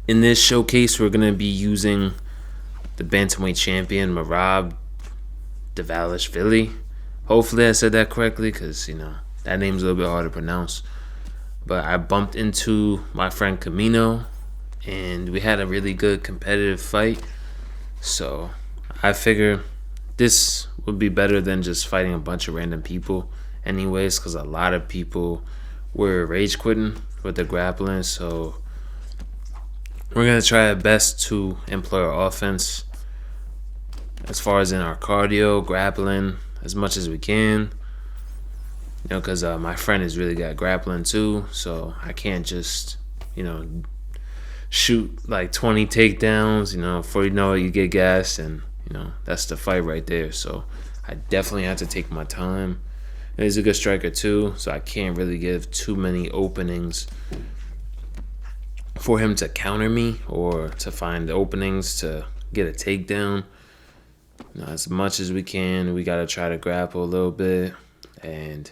In this showcase, we're going to be using the bantamweight champion Merab Philly. Hopefully, I said that correctly because that name's a little bit hard to pronounce. But I bumped into my friend Camino, and we had a really good competitive fight. So I figure this would be better than just fighting a bunch of random people, anyways, because a lot of people were rage quitting with the grappling. So we're gonna try our best to employ our offense as far as in our cardio, grappling as much as we can. Because my friend has really got grappling too, so I can't just shoot like 20 takedowns. Before you know it, you get gassed, and that's the fight right there. So I definitely have to take my time. And he's a good striker too, so I can't really give too many openings for him to counter me or to find openings to get a takedown. As much as we can, we gotta try to grapple a little bit and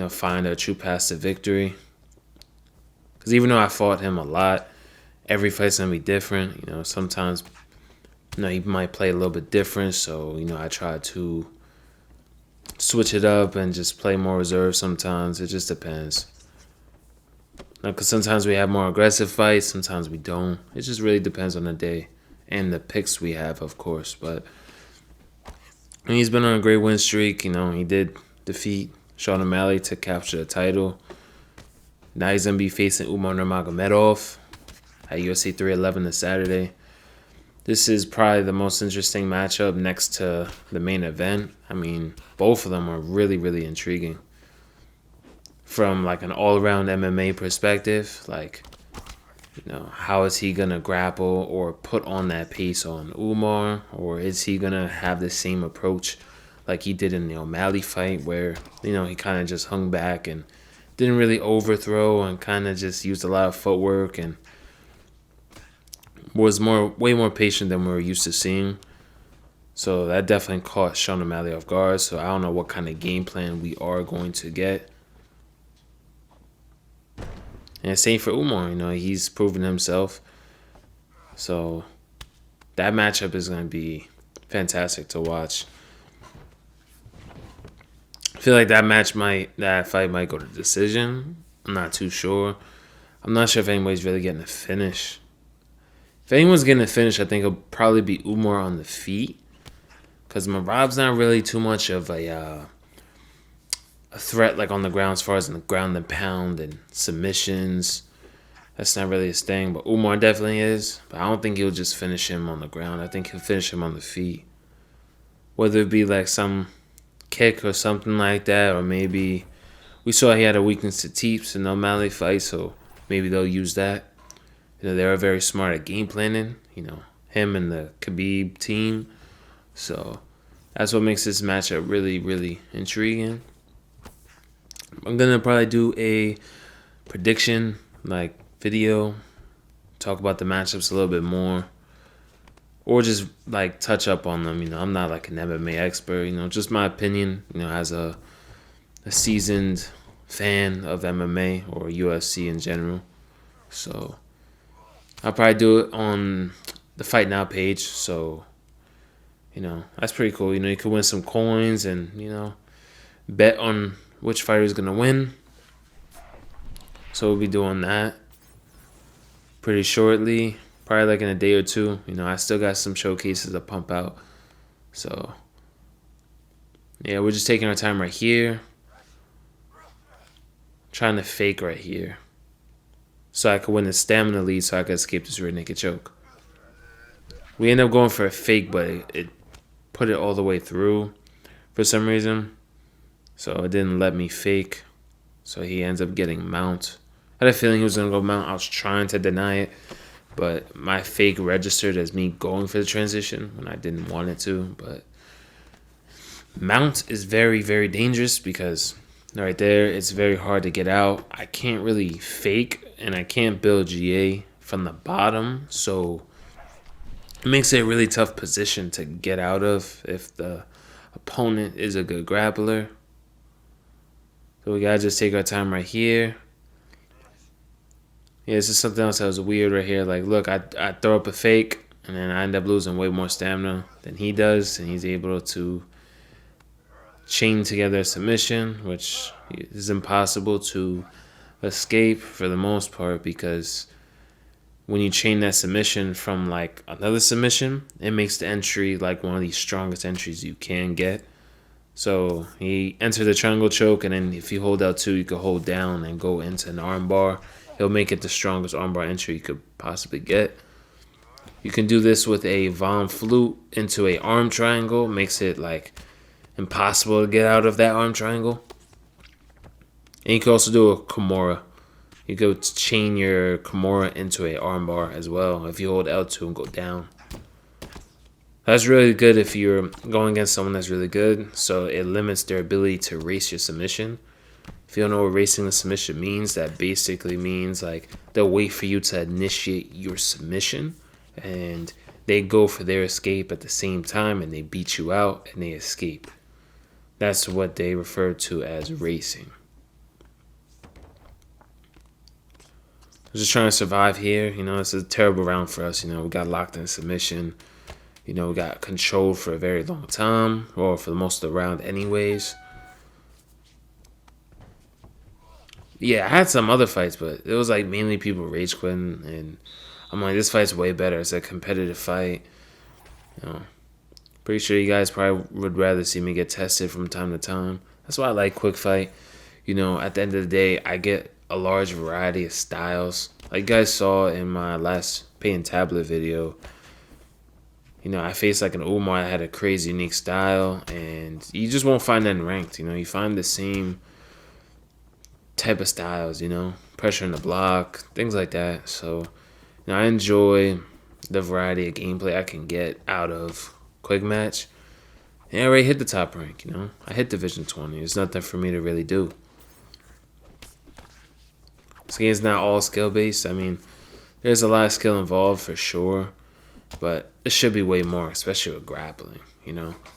find a true path to victory. Because even though I fought him a lot, every fight's gonna be different. Sometimes he might play a little bit different, so I try to switch it up and just play more reserve. Sometimes it just depends. Because sometimes we have more aggressive fights, sometimes we don't. It just really depends on the day and the picks we have, of course. But he's been on a great win streak. He did defeat Sean O'Malley to capture the title. Now he's going to be facing Umar Nurmagomedov at UFC 311 this Saturday. This is probably the most interesting matchup next to the main event. I mean, both of them are really, really intriguing. From like an all-around MMA perspective, how is he going to grapple or put on that pace on Umar? Or is he going to have the same approach like he did in the O'Malley fight where, he kind of just hung back and didn't really overthrow and kind of just used a lot of footwork and was way more patient than we were used to seeing. So that definitely caught Sean O'Malley off guard. So I don't know what kind of game plan we are going to get. And same for Umar, he's proven himself. So that matchup is going to be fantastic to watch. I feel like that fight might go to decision. I'm not too sure. I'm not sure if anybody's really getting a finish. If anyone's getting a finish, I think it'll probably be Umar on the feet. Because Merab's not really too much of a threat like on the ground as far as in the ground and pound and submissions. That's not really his thing, but Umar definitely is. But I don't think he'll just finish him on the ground. I think he'll finish him on the feet. Whether it be like some kick or something like that, or maybe we saw he had a weakness to teeps in the O'Malley fight, so maybe they'll use that. They're very smart at game planning, him and the Khabib team. So that's what makes this matchup really, really intriguing. I'm going to probably do a prediction video, talk about the matchups a little bit more, or just touch up on them. I'm not like an MMA expert, just my opinion, as a seasoned fan of MMA or UFC in general. So I'll probably do it on the Fight Now page. So, that's pretty cool. You could win some coins and, bet on which fighter is going to win. So we'll be doing that pretty shortly, probably like in a day or two. I still got some showcases to pump out. So, yeah, we're just taking our time right here. Trying to fake right here. So I could win the stamina lead so I could escape this rear naked choke. We end up going for a fake, but it put it all the way through for some reason. So it didn't let me fake. So he ends up getting mount. I had a feeling he was going to go mount. I was trying to deny it. But my fake registered as me going for the transition when I didn't want it to. But mount is very, very dangerous because right there, it's very hard to get out. I can't really fake and I can't build GA from the bottom. So it makes it a really tough position to get out of if the opponent is a good grappler. So we gotta just take our time right here. Yeah, it's just something else that was weird right here. Like, look, I throw up a fake, and then I end up losing way more stamina than he does, and he's able to chain together a submission, which is impossible to escape for the most part because when you chain that submission from like another submission, it makes the entry like one of the strongest entries you can get. So he entered the triangle choke, and then if you hold out two, you could hold down and go into an armbar. He'll make it the strongest armbar entry you could possibly get. You can do this with a Von Flute into a arm triangle. Makes it like impossible to get out of that arm triangle. And you can also do a Kimura. You could chain your Kimura into a armbar as well if you hold L2 and go down. That's really good if you're going against someone that's really good, so it limits their ability to race your submission. If you don't know what racing the submission means, that basically means like they'll wait for you to initiate your submission, and they go for their escape at the same time, and they beat you out and they escape. That's what they refer to as racing. I'm just trying to survive here. It's a terrible round for us. We got locked in submission. We got controlled for a very long time, or for the most of the round anyways. Yeah, I had some other fights, but it was like mainly people rage quitting, and I'm like, this fight's way better. It's a competitive fight. Pretty sure you guys probably would rather see me get tested from time to time. That's why I like quick fight. At the end of the day, I get a large variety of styles. Like you guys saw in my last Pain Tablet video, I faced like an Umar that had a crazy unique style, and you just won't find that in ranked. You find the same type of styles, pressure in the block, things like that. So, I enjoy the variety of gameplay I can get out of quick match. And I already hit the top rank, I hit Division 20. There's nothing for me to really do. This game's not all skill based. I mean, there's a lot of skill involved for sure, but it should be way more, especially with grappling.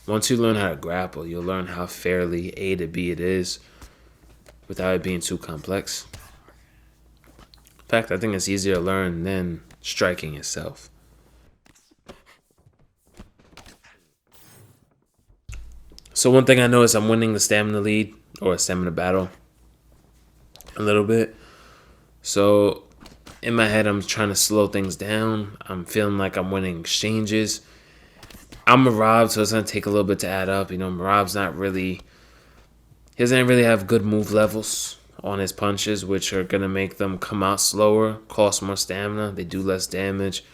Once you learn how to grapple, you'll learn how fairly A to B it is without it being too complex. In fact, I think it's easier to learn than striking itself. So one thing I know is I'm winning the stamina lead or stamina battle a little bit. So in my head, I'm trying to slow things down. I'm feeling like I'm winning exchanges. I'm Merab, so it's going to take a little bit to add up. Merab's he doesn't really have good move levels on his punches, which are going to make them come out slower, cost more stamina. They do less damage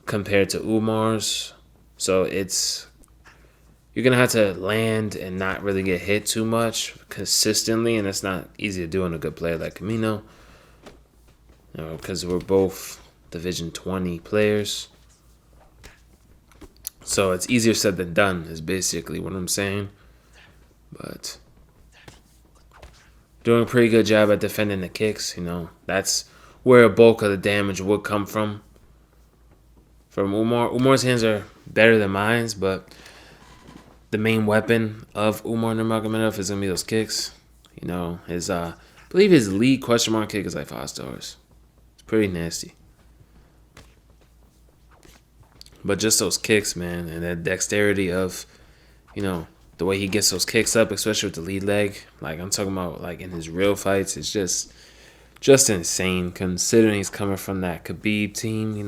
compared to Umar's. So you're going to have to land and not really get hit too much consistently, and it's not easy to do on a good player like Camino. Because we're both Division 20 players. So it's easier said than done is basically what I'm saying. But doing a pretty good job at defending the kicks, That's where a bulk of the damage would come from. From Umar. Umar's hands are better than mine, but the main weapon of Umar Nurmagomedov is going to be those kicks. I believe his lead question mark kick is like 5 stars. Pretty nasty. But just those kicks, man, and that dexterity of, the way he gets those kicks up, especially with the lead leg. Like, I'm talking about, like, in his real fights, it's just insane, considering he's coming from that Khabib team,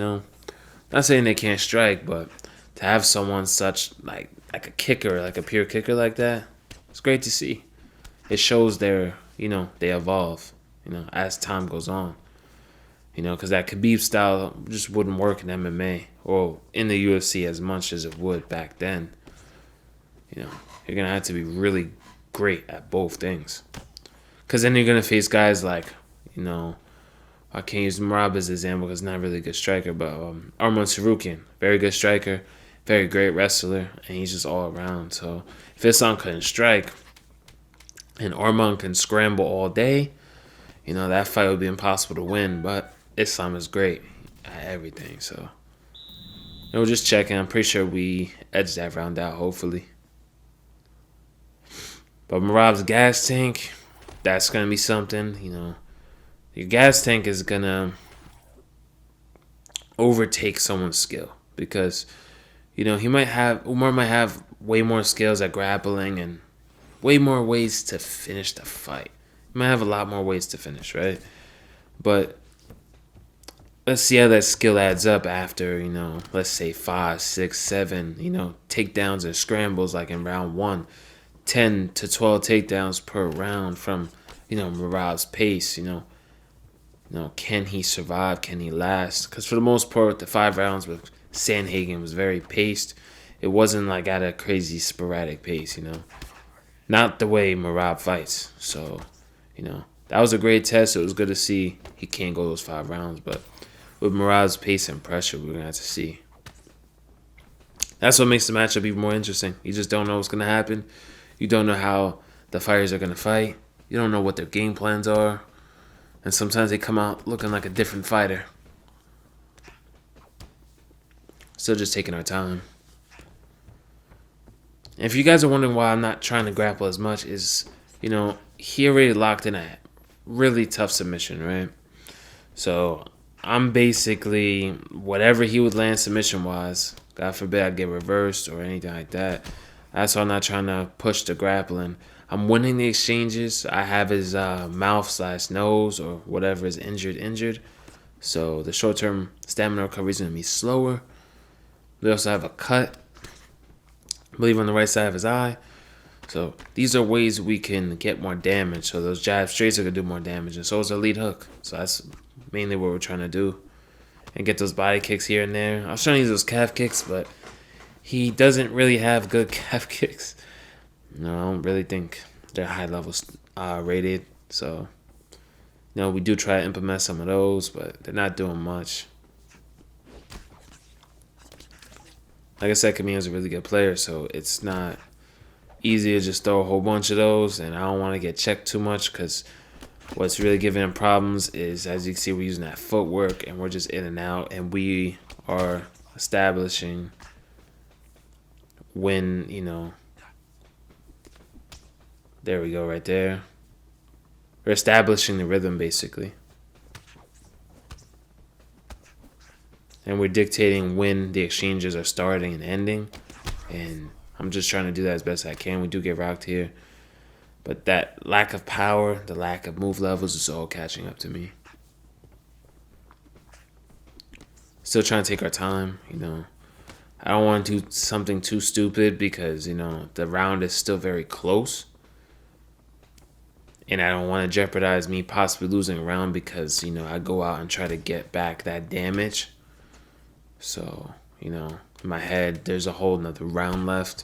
Not saying they can't strike, but to have someone such, like a kicker, like a pure kicker like that, it's great to see. It shows they evolve, as time goes on. Because that Khabib style just wouldn't work in MMA or in the UFC as much as it would back then. You're going to have to be really great at both things. Because then you're going to face guys like, I can't use Merab as an example because he's not really a good striker, but Arman Tsarukyan, very good striker, very great wrestler, and he's just all around. So if Islam couldn't strike and Arman can scramble all day, that fight would be impossible to win, but Islam is great at everything, so we're just checking. I'm pretty sure we edged that round out, hopefully. But Merab's gas tank, that's gonna be something. your gas tank is gonna overtake someone's skill because Umar might have way more skills at grappling and way more ways to finish the fight. He might have a lot more ways to finish, right? But let's see how that skill adds up after, let's say 5, 6, 7, takedowns and scrambles like in round 1. 10 to 12 takedowns per round from, Merab's pace, can he survive? Can he last? Because for the most part, the 5 rounds with Sandhagen was very paced. It wasn't like at a crazy sporadic pace, Not the way Merab fights. So, that was a great test. It was good to see he can't go those 5 rounds. But with Merab's pace and pressure, we're going to have to see. That's what makes the matchup even more interesting. You just don't know what's going to happen. You don't know how the fighters are going to fight. You don't know what their game plans are. And sometimes they come out looking like a different fighter. Still just taking our time. And if you guys are wondering why I'm not trying to grapple as much is, he already locked in a really tough submission, right? So I'm basically, whatever he would land submission-wise, God forbid I get reversed or anything like that. That's why I'm not trying to push the grappling. I'm winning the exchanges. I have his mouth/nose or whatever is injured. So the short-term stamina recovery is going to be slower. We also have a cut, I believe, on the right side of his eye. So these are ways we can get more damage. So those jab straights are going to do more damage. And so is our lead hook. So that's mainly what we're trying to do. And get those body kicks here and there. I was trying to use those calf kicks, but he doesn't really have good calf kicks. No, I don't really think they're high levels rated. So, we do try to implement some of those, but they're not doing much. Like I said, Camille's a really good player, so it's not easy to just throw a whole bunch of those, and I don't want to get checked too much because what's really giving him problems is, as you can see, we're using that footwork, and we're just in and out, and we are establishing when, there we go right there. We're establishing the rhythm, basically. And we're dictating when the exchanges are starting and ending. And I'm just trying to do that as best I can. We do get rocked here. But that lack of power, the lack of move levels is all catching up to me. Still trying to take our time, I don't want to do something too stupid because, the round is still very close. And I don't want to jeopardize me possibly losing a round because, I go out and try to get back that damage. So, in my head, there's a whole nother round left.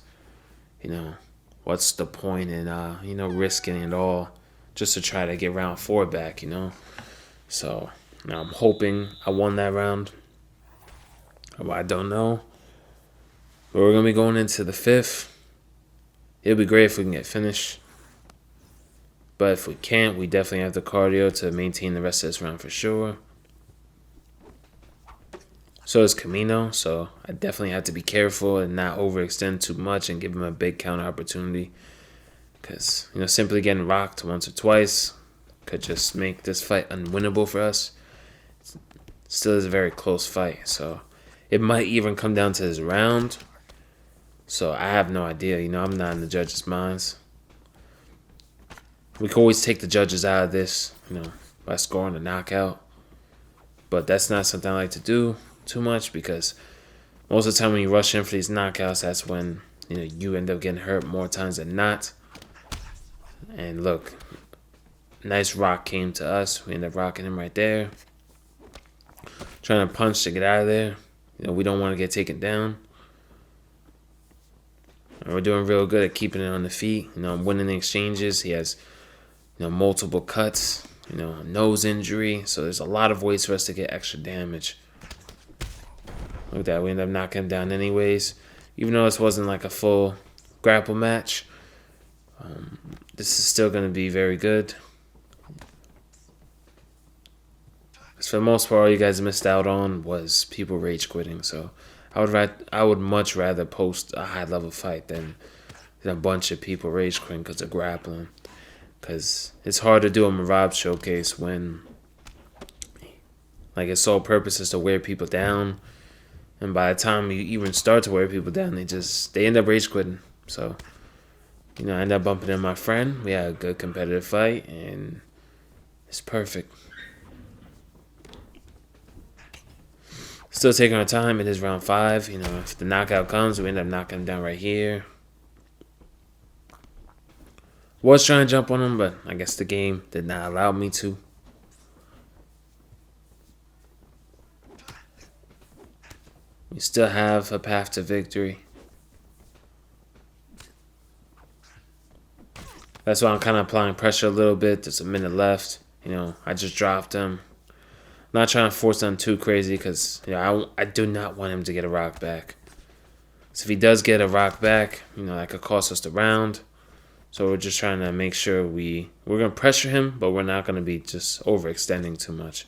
What's the point in, risking it all just to try to get round 4 back, So, I'm hoping I won that round. Well, I don't know. But we're going to be going into the 5th. It'll be great if we can get finished. But if we can't, we definitely have the cardio to maintain the rest of this round for sure. So is Camino, so I definitely have to be careful and not overextend too much and give him a big counter opportunity. Because, simply getting rocked once or twice could just make this fight unwinnable for us. It still is a very close fight, so it might even come down to this round. So I have no idea, I'm not in the judges' minds. We can always take the judges out of this, by scoring a knockout. But that's not something I like to do too much because most of the time when you rush in for these knockouts, that's when, you end up getting hurt more times than not. And look, nice rock came to us. We end up rocking him right there. Trying to punch to get out of there. We don't want to get taken down. And we're doing real good at keeping it on the feet. I'm winning the exchanges. He has multiple cuts, a nose injury. So there's a lot of ways for us to get extra damage. Look at that. We end up knocking him down anyways. Even though this wasn't like a full grapple match, this is still going to be very good. Because for the most part, all you guys missed out on was people rage quitting. So I would much rather post a high level fight than a bunch of people rage quitting because of grappling. Because it's hard to do a Merab showcase when Like his sole purpose is to wear people down, and by the time you even start to wear people down, they end up rage quitting. So I end up bumping into my friend. We had a good competitive fight, and it's perfect. Still taking our time. It is round 5. If the knockout comes, we end up knocking him down right here. Was trying to jump on him, but I guess the game did not allow me to. We still have a path to victory. That's why I'm kind of applying pressure a little bit. There's a minute left. I just dropped him. Not trying to force him too crazy because I do not want him to get a rock back. So if he does get a rock back, that could cost us the round. So we're just trying to make sure we're going to pressure him, but we're not going to be just overextending too much.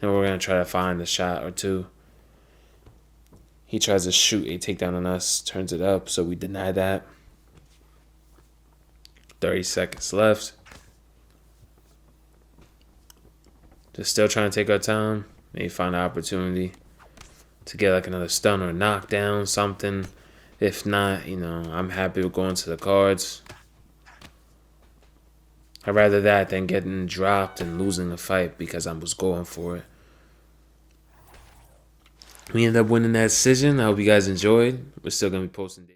And we're going to try to find a shot or two. He tries to shoot a takedown on us, turns it up, so we deny that. 30 seconds left. Just still trying to take our time. Maybe find an opportunity to get like another stun or knockdown, something. If not, I'm happy with going to the cards. I'd rather that than getting dropped and losing the fight because I was going for it. We ended up winning that decision. I hope you guys enjoyed. We're still going to be posting